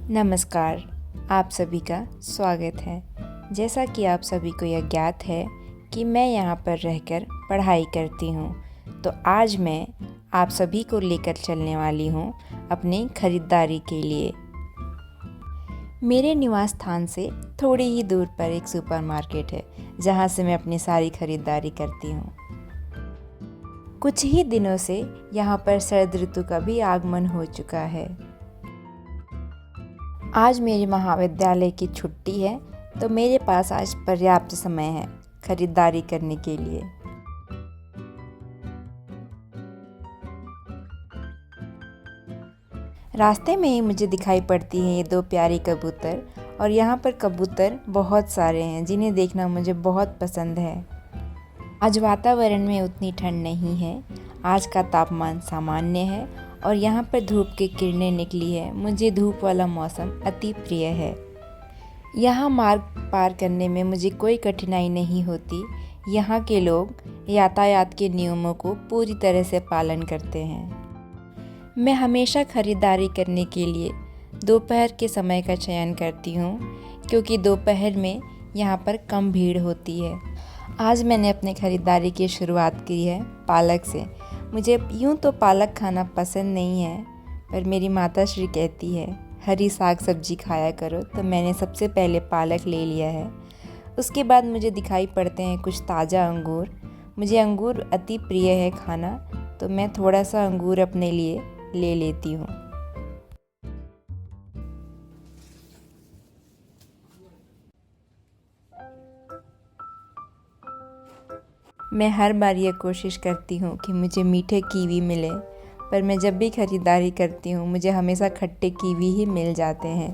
नमस्कार, आप सभी का स्वागत है। जैसा कि आप सभी को यह ज्ञात है कि मैं यहाँ पर रहकर पढ़ाई करती हूँ, तो आज मैं आप सभी को लेकर चलने वाली हूँ अपनी खरीदारी के लिए। मेरे निवास स्थान से थोड़ी ही दूर पर एक सुपरमार्केट है, जहाँ से मैं अपनी सारी खरीदारी करती हूँ। कुछ ही दिनों से यहाँ पर शरद ऋतु का भी आगमन हो चुका है। आज मेरे महाविद्यालय की छुट्टी है, तो मेरे पास आज पर्याप्त समय है खरीदारी करने के लिए। रास्ते में ही मुझे दिखाई पड़ती हैं ये दो प्यारी कबूतर, और यहाँ पर कबूतर बहुत सारे हैं जिन्हें देखना मुझे बहुत पसंद है। आज वातावरण में उतनी ठंड नहीं है, आज का तापमान सामान्य है और यहाँ पर धूप की किरणें निकली है। मुझे धूप वाला मौसम अति प्रिय है। यहाँ मार्ग पार करने में मुझे कोई कठिनाई नहीं होती। यहाँ के लोग यातायात के नियमों को पूरी तरह से पालन करते हैं। मैं हमेशा खरीदारी करने के लिए दोपहर के समय का चयन करती हूँ, क्योंकि दोपहर में यहाँ पर कम भीड़ होती है। आज मैंने अपनी खरीदारी की शुरुआत की है पालक से। मुझे यूँ तो पालक खाना पसंद नहीं है, पर मेरी माताश्री कहती है हरी साग सब्जी खाया करो, तो मैंने सबसे पहले पालक ले लिया है। उसके बाद मुझे दिखाई पड़ते हैं कुछ ताज़ा अंगूर। मुझे अंगूर अति प्रिय है खाना, तो मैं थोड़ा सा अंगूर अपने लिए ले लेती हूँ। मैं हर बार ये कोशिश करती हूँ कि मुझे मीठे कीवी मिले, पर मैं जब भी खरीदारी करती हूँ मुझे हमेशा खट्टे कीवी ही मिल जाते हैं।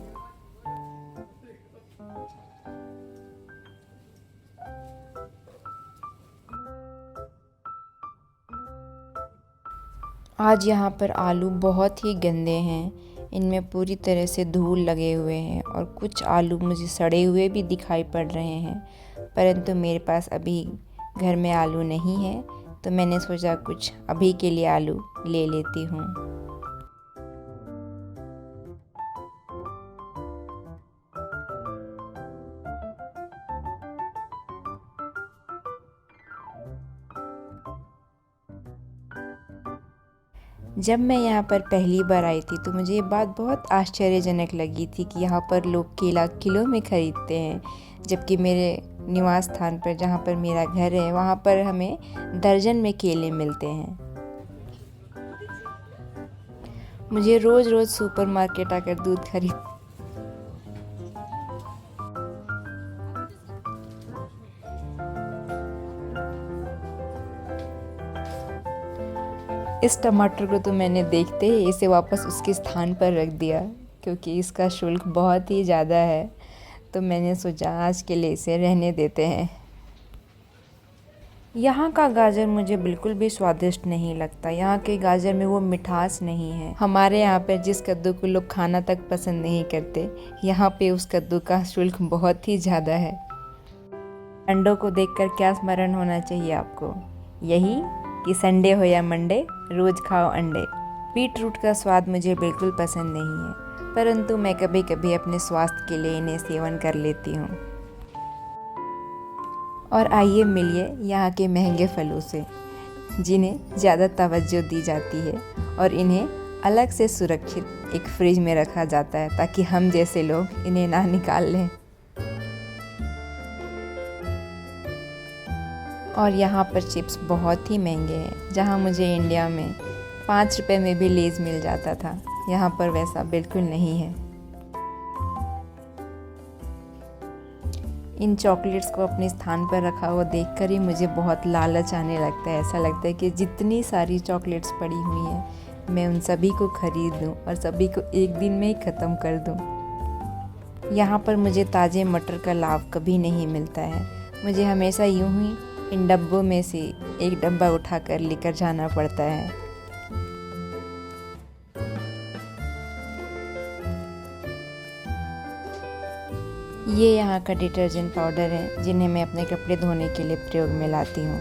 आज यहाँ पर आलू बहुत ही गंदे हैं, इनमें पूरी तरह से धूल लगे हुए हैं और कुछ आलू मुझे सड़े हुए भी दिखाई पड़ रहे हैं, परंतु मेरे पास अभी घर में आलू नहीं है, तो मैंने सोचा कुछ अभी के लिए आलू ले लेती हूँ। जब मैं यहाँ पर पहली बार आई थी तो मुझे ये बात बहुत आश्चर्यजनक लगी थी कि यहाँ पर लोग केला किलो में ख़रीदते हैं, जबकि मेरे निवास स्थान पर जहाँ पर मेरा घर है वहाँ पर हमें दर्जन में केले मिलते हैं। मुझे रोज़ रोज़ सुपरमार्केट आकर दूध खरीद इस टमाटर को तो मैंने देखते ही इसे वापस उसके स्थान पर रख दिया, क्योंकि इसका शुल्क बहुत ही ज़्यादा है, तो मैंने सोचा आज के लिए इसे रहने देते हैं। यहाँ का गाजर मुझे बिल्कुल भी स्वादिष्ट नहीं लगता। यहाँ के गाजर में वो मिठास नहीं है। हमारे यहाँ पर जिस कद्दू को लोग खाना तक पसंद नहीं करते, यहाँ पे उस कद्दू का शुल्क बहुत ही ज़्यादा है। अंडों को देखकर क्या स्मरण होना चाहिए आपको? यही कि संडे हो या मंडे, रोज़ खाओ अंडे। बीट रूट का स्वाद मुझे बिल्कुल पसंद नहीं है, परंतु मैं कभी कभी अपने स्वास्थ्य के लिए इन्हें सेवन कर लेती हूँ। और आइए मिलिए यहाँ के महंगे फलों से, जिन्हें ज़्यादा तवज्जो दी जाती है और इन्हें अलग से सुरक्षित एक फ्रिज में रखा जाता है, ताकि हम जैसे लोग इन्हें ना निकाल लें। और यहाँ पर चिप्स बहुत ही महंगे हैं। जहाँ मुझे इंडिया में 5 रुपए में भी लेज़ मिल जाता था, यहाँ पर वैसा बिल्कुल नहीं है। इन चॉकलेट्स को अपने स्थान पर रखा हुआ देखकर ही मुझे बहुत लालच आने लगता है। ऐसा लगता है कि जितनी सारी चॉकलेट्स पड़ी हुई हैं, मैं उन सभी को खरीद लूँ और सभी को एक दिन में ही ख़त्म कर दूँ। यहाँ पर मुझे ताज़े मटर का लाभ कभी नहीं मिलता है। मुझे हमेशा यूँ ही इन डब्बों में से एक डब्बा उठाकर लेकर जाना पड़ता है। ये यहाँ का डिटर्जेंट पाउडर है, जिन्हें मैं अपने कपड़े धोने के लिए प्रयोग में लाती हूँ।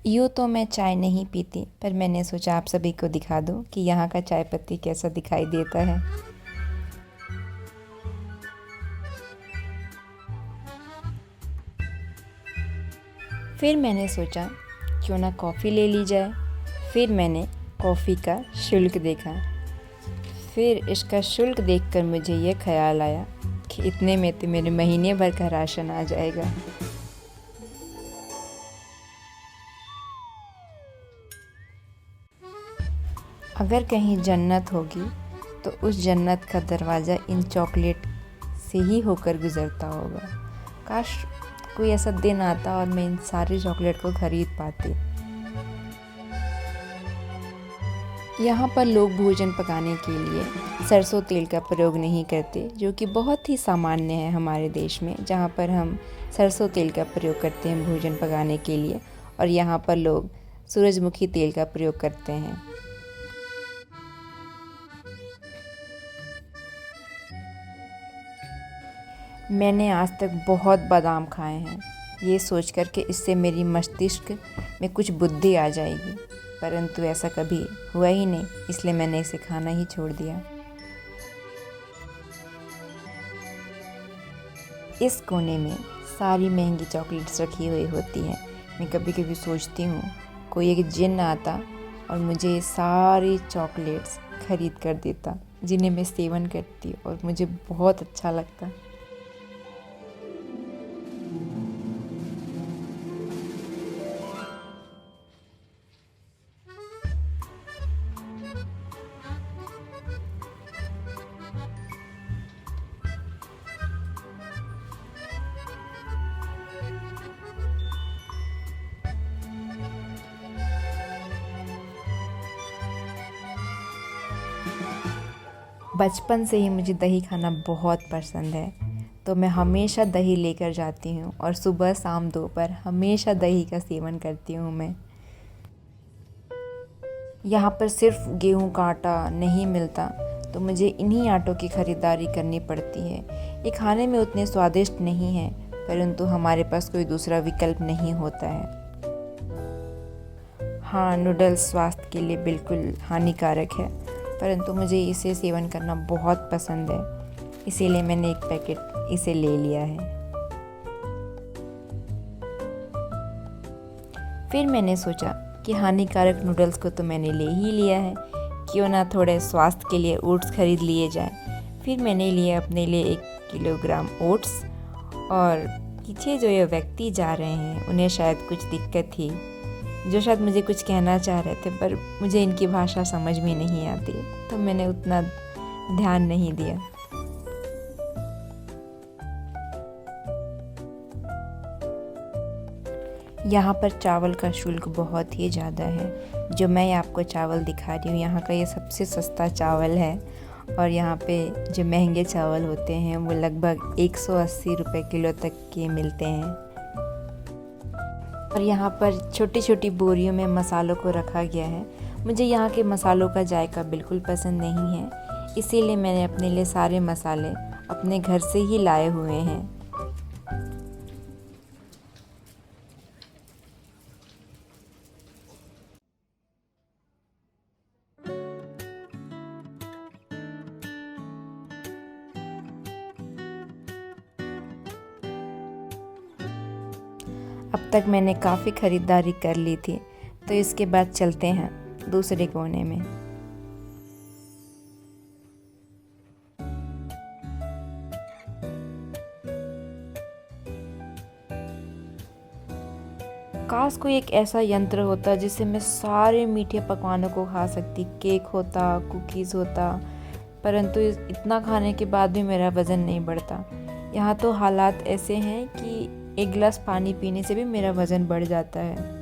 यूँ तो मैं चाय नहीं पीती, पर मैंने सोचा आप सभी को दिखा दूँ कि यहाँ का चाय पत्ती कैसा दिखाई देता है। फिर मैंने सोचा क्यों ना कॉफ़ी ले ली जाए। फिर मैंने कॉफ़ी का शुल्क देखा। फिर इसका शुल्क देखकर मुझे ये ख्याल आया कि इतने में तो मेरे महीने भर का राशन आ जाएगा। अगर कहीं जन्नत होगी तो उस जन्नत का दरवाज़ा इन चॉकलेट से ही होकर गुज़रता होगा। काश कोई ऐसा दिन आता और मैं इन सारे चॉकलेट को ख़रीद पाती। यहाँ पर लोग भोजन पकाने के लिए सरसों तेल का प्रयोग नहीं करते, जो कि बहुत ही सामान्य है हमारे देश में, जहाँ पर हम सरसों तेल का प्रयोग करते हैं भोजन पकाने के लिए, और यहाँ पर लोग सूरजमुखी तेल का प्रयोग करते हैं। मैंने आज तक बहुत बादाम खाए हैं, ये सोचकर कि इससे मेरी मस्तिष्क में कुछ बुद्धि आ जाएगी, परंतु ऐसा कभी हुआ ही नहीं, इसलिए मैंने इसे खाना ही छोड़ दिया। इस कोने में सारी महंगी चॉकलेट्स रखी हुई होती हैं। मैं कभी कभी सोचती हूँ कोई एक जिन्न आता और मुझे सारी चॉकलेट्स खरीद कर देता, जिन्हें मैं सेवन करती और मुझे बहुत अच्छा लगता। बचपन से ही मुझे दही खाना बहुत पसंद है, तो मैं हमेशा दही लेकर जाती हूँ और सुबह शाम दोपहर हमेशा दही का सेवन करती हूँ मैं। यहाँ पर सिर्फ गेहूं का आटा नहीं मिलता, तो मुझे इन्हीं आटों की ख़रीदारी करनी पड़ती है। ये खाने में उतने स्वादिष्ट नहीं हैं, परंतु हमारे पास कोई दूसरा विकल्प नहीं होता है। हाँ, नूडल्स स्वास्थ्य के लिए बिल्कुल हानिकारक है, परंतु मुझे इसे सेवन करना बहुत पसंद है, इसीलिए मैंने एक पैकेट इसे ले लिया है। फिर मैंने सोचा कि हानिकारक नूडल्स को तो मैंने ले ही लिया है, क्यों ना थोड़े स्वास्थ्य के लिए ओट्स खरीद लिए जाए। फिर मैंने लिए अपने लिए 1 किलोग्राम ओट्स, और पीछे जो ये व्यक्ति जा रहे हैं उन्हें शायद कुछ दिक्कत थी, जो शायद मुझे कुछ कहना चाह रहे थे, पर मुझे इनकी भाषा समझ में नहीं आती, तो मैंने उतना ध्यान नहीं दिया। यहाँ पर चावल का शुल्क बहुत ही ज़्यादा है। जो मैं आपको चावल दिखा रही हूँ, यहाँ का ये सबसे सस्ता चावल है, और यहाँ पे जो महंगे चावल होते हैं वो लगभग 180 रुपये किलो तक के मिलते हैं। और यहाँ पर छोटी छोटी बोरियों में मसालों को रखा गया है। मुझे यहाँ के मसालों का जायका बिल्कुल पसंद नहीं है, इसीलिए मैंने अपने लिए सारे मसाले अपने घर से ही लाए हुए हैं। अब तक मैंने काफ़ी ख़रीदारी कर ली थी, तो इसके बाद चलते हैं दूसरे कोने में। काश कोई एक ऐसा यंत्र होता जिससे मैं सारे मीठे पकवानों को खा सकती। केक होता, कुकीज़ होता, परंतु इतना खाने के बाद भी मेरा वज़न नहीं बढ़ता। यहाँ तो हालात ऐसे हैं कि 1 गिलास पानी पीने से भी मेरा वज़न बढ़ जाता है।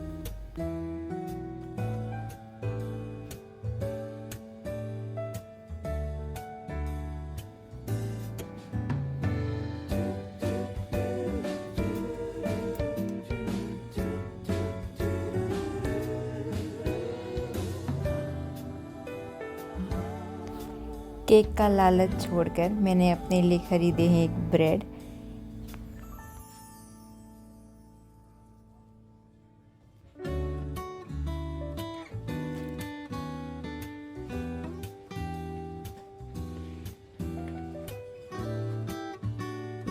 केक का लालच छोड़कर मैंने अपने लिए खरीदे हैं एक ब्रेड।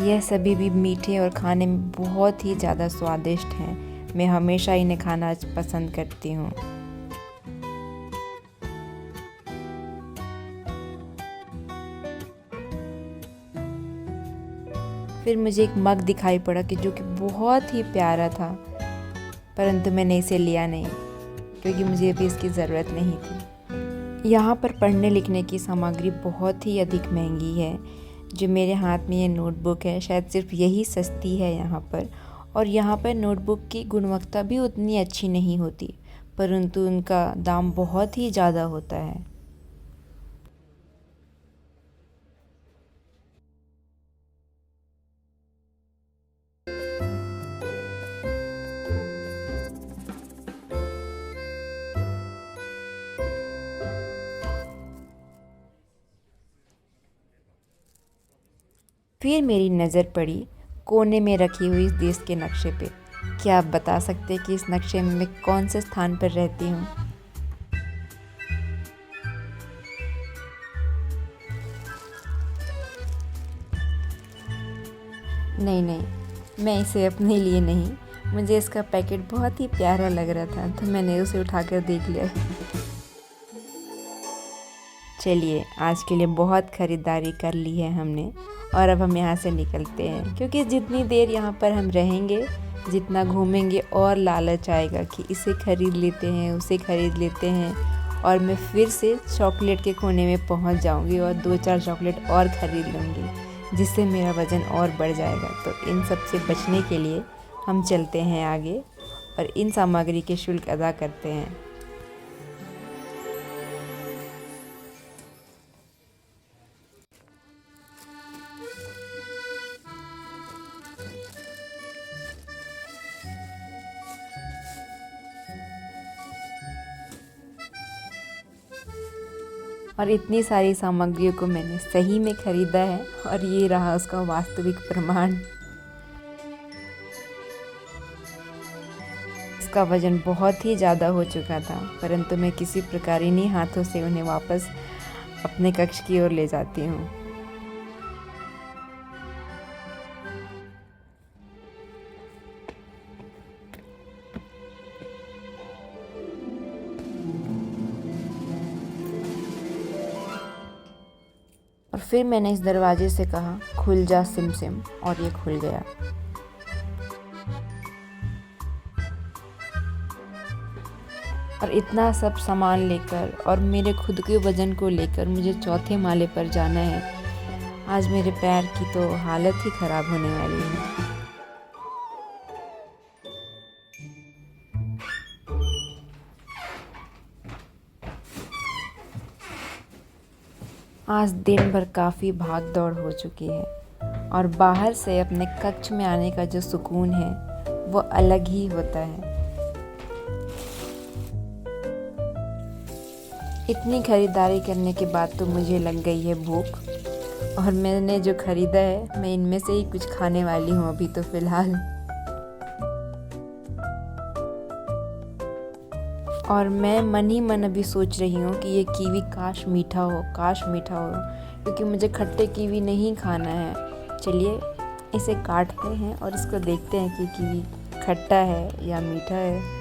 यह सभी भी मीठे और खाने में बहुत ही ज़्यादा स्वादिष्ट हैं। मैं हमेशा इन्हें खाना पसंद करती हूँ। फिर मुझे एक मग दिखाई पड़ा कि जो कि बहुत ही प्यारा था, परंतु मैंने इसे लिया नहीं क्योंकि मुझे अभी इसकी ज़रूरत नहीं थी। यहाँ पर पढ़ने लिखने की सामग्री बहुत ही अधिक महंगी है। जो मेरे हाथ में ये नोटबुक है, शायद सिर्फ यही सस्ती है यहाँ पर। और यहाँ पर नोटबुक की गुणवत्ता भी उतनी अच्छी नहीं होती, परंतु उनका दाम बहुत ही ज़्यादा होता है। फिर मेरी नज़र पड़ी कोने में रखी हुई इस देश के नक्शे पे। क्या आप बता सकते हैं कि इस नक्शे में मैं कौन से स्थान पर रहती हूँ? नहीं नहीं, मैं इसे अपने लिए नहीं, मुझे इसका पैकेट बहुत ही प्यारा लग रहा था तो मैंने उसे उठाकर देख लिया। चलिए, आज के लिए बहुत ख़रीदारी कर ली है हमने और अब हम यहाँ से निकलते हैं, क्योंकि जितनी देर यहाँ पर हम रहेंगे, जितना घूमेंगे और लालच आएगा कि इसे ख़रीद लेते हैं, उसे ख़रीद लेते हैं, और मैं फिर से चॉकलेट के कोने में पहुँच जाऊँगी और 2-4 चॉकलेट और ख़रीद लूँगी, जिससे मेरा वज़न और बढ़ जाएगा। तो इन सब से बचने के लिए हम चलते हैं आगे और इन सामग्री के शुल्क अदा करते हैं। और इतनी सारी सामग्रियों को मैंने सही में ख़रीदा है और ये रहा उसका वास्तविक प्रमाण। इसका वज़न बहुत ही ज़्यादा हो चुका था, परंतु मैं किसी प्रकार इन्हीं हाथों से उन्हें वापस अपने कक्ष की ओर ले जाती हूँ। और फिर मैंने इस दरवाजे से कहा, खुल जा सिम सिम, और ये खुल गया। और इतना सब सामान लेकर और मेरे खुद के वज़न को लेकर मुझे चौथे माले पर जाना है। आज मेरे पैर की तो हालत ही ख़राब होने वाली है। आज दिन भर काफ़ी भाग दौड़ हो चुकी है और बाहर से अपने कक्ष में आने का जो सुकून है वो अलग ही होता है। इतनी खरीदारी करने के बाद तो मुझे लग गई है भूख और मैंने जो खरीदा है मैं इनमें से ही कुछ खाने वाली हूँ अभी तो फ़िलहाल। और मैं मन ही मन अभी सोच रही हूँ कि ये कीवी काश मीठा हो, काश मीठा हो, क्योंकि मुझे खट्टे कीवी नहीं खाना है। चलिए इसे काटते हैं और इसको देखते हैं कि कीवी खट्टा है या मीठा है।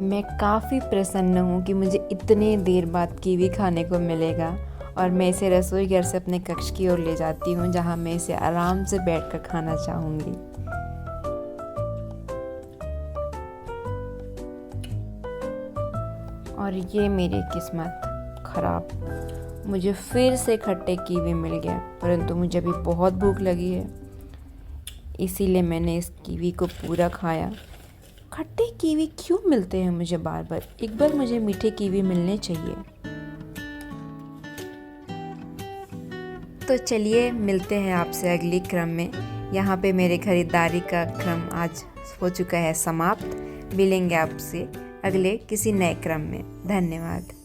मैं काफ़ी प्रसन्न हूँ कि मुझे इतने देर बाद कीवी खाने को मिलेगा और मैं इसे रसोई घर से अपने कक्ष की ओर ले जाती हूँ, जहाँ मैं इसे आराम से बैठकर खाना चाहूँगी। और ये मेरी किस्मत खराब, मुझे फिर से खट्टे कीवी मिल गया, परंतु मुझे अभी बहुत भूख लगी है, इसीलिए मैंने इस कीवी को पूरा खाया। खट्टे कीवी क्यों मिलते हैं मुझे बार बार? एक बार मुझे मीठे कीवी मिलने चाहिए। तो चलिए मिलते हैं आपसे अगली क्रम में। यहाँ पे मेरे खरीदारी का क्रम आज हो चुका है समाप्त। मिलेंगे आपसे अगले किसी नए क्रम में। धन्यवाद।